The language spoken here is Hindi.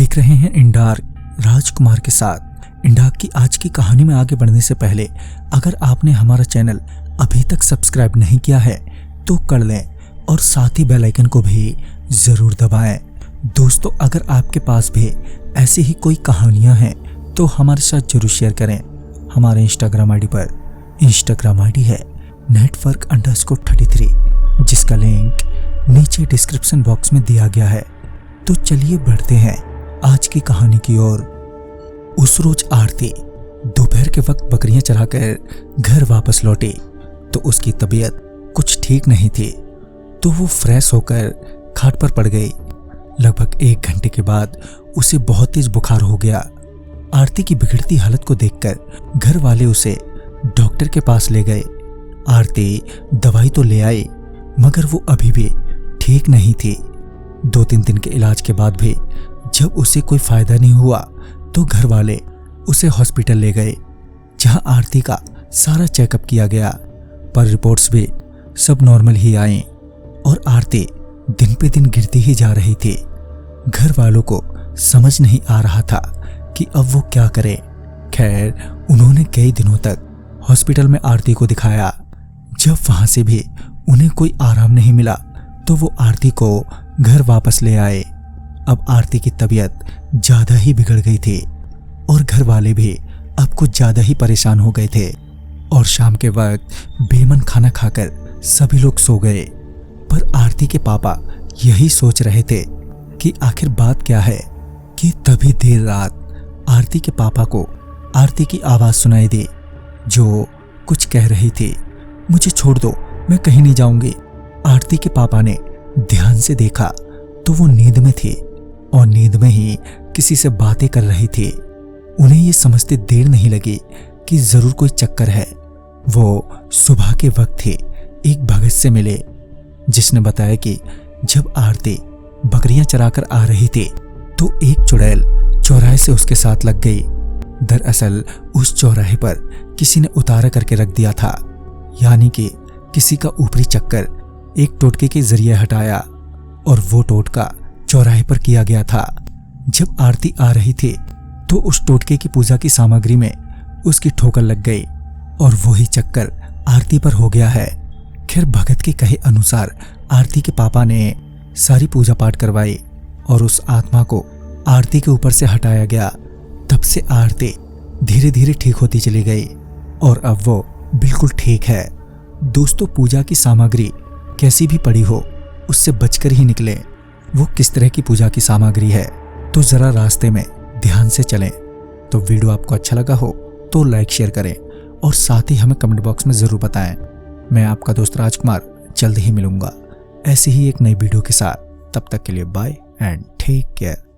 देख रहे हैं इंडार्क राजकुमार के साथ। इंडार्क की आज की कहानी में आगे बढ़ने से पहले अगर आपने हमारा चैनल अभी तक सब्सक्राइब नहीं किया है तो कर लें और साथ ही बेल आइकन को भी जरूर दबाएं। दोस्तों, अगर आपके पास भी ऐसी ही कोई कहानियां हैं तो हमारे साथ जरूर शेयर करें। हमारे इंस्टाग्राम आईडी पर इंस्टाग्राम आईडी है network_33, जिसका लिंक नीचे डिस्क्रिप्शन बॉक्स में दिया गया है। तो चलिए बढ़ते हैं आज की कहानी की ओर। उस रोज आरती दोपहर के वक्त बकरियां चराकर घर वापस लौटी तो उसकी तबीयत कुछ ठीक नहीं थी, तो वो फ्रेश होकर खाट पर पड़ गई। लगभग 1 घंटे के बाद उसे बहुत तेज बुखार हो गया। आरती की बिगड़ती हालत को देखकर घर वाले उसे डॉक्टर के पास ले गए। आरती दवाई तो ले आई मगर वो अभी भी ठीक नहीं थी। 2-3 दिन के इलाज के बाद भी जब उसे कोई फायदा नहीं हुआ तो घर वाले उसे हॉस्पिटल ले गए, जहां आरती का सारा चेकअप किया गया, पर रिपोर्ट्स भी सब नॉर्मल ही आई और आरती दिन पे दिन गिरती ही जा रही थी। घर वालों को समझ नहीं आ रहा था कि अब वो क्या करे। खैर, उन्होंने कई दिनों तक हॉस्पिटल में आरती को दिखाया। जब वहां से भी उन्हें कोई आराम नहीं मिला तो वो आरती को घर वापस ले आए। अब आरती की तबीयत ज्यादा ही बिगड़ गई थी और घर वाले भी अब कुछ ज्यादा ही परेशान हो गए थे और शाम के वक्त बेमन खाना खाकर सभी लोग सो गए। पर आरती के पापा यही सोच रहे थे कि आखिर बात क्या है कि तभी देर रात आरती के पापा को आरती की आवाज सुनाई दी, जो कुछ कह रही थी, मुझे छोड़ दो, मैं कहीं नहीं जाऊंगी। आरती के पापा ने ध्यान से देखा तो वो नींद में थी और नींद में ही किसी से बातें कर रही थी। उन्हें ये समझते देर नहीं लगी कि जरूर कोई चक्कर है। वो सुबह के वक्त ही एक भगत से मिले, जिसने बताया कि जब आरती बकरियां चराकर आ रही थी तो एक चुड़ैल चौराहे से उसके साथ लग गई। दरअसल उस चौराहे पर किसी ने उतारा करके रख दिया था, यानी कि किसी का ऊपरी चक्कर एक टोटके के जरिए हटाया और वो टोटका चौराहे पर किया गया था। जब आरती आ रही थी तो उस टोटके की पूजा की सामग्री में उसकी ठोकर लग गई और वही चक्कर आरती पर हो गया है। खैर, भगत के कहे अनुसार आरती के पापा ने सारी पूजा पाठ करवाई और उस आत्मा को आरती के ऊपर से हटाया गया। तब से आरती धीरे धीरे ठीक होती चली गई और अब वो बिल्कुल ठीक है। दोस्तों, पूजा की सामग्री कैसी भी पड़ी हो उससे बचकर ही निकले। वो किस तरह की पूजा की सामग्री है तो जरा रास्ते में ध्यान से चलें। तो वीडियो आपको अच्छा लगा हो तो लाइक शेयर करें और साथ ही हमें कमेंट बॉक्स में जरूर बताएं। मैं आपका दोस्त राजकुमार जल्द ही मिलूंगा ऐसी ही एक नई वीडियो के साथ। तब तक के लिए बाय एंड टेक केयर।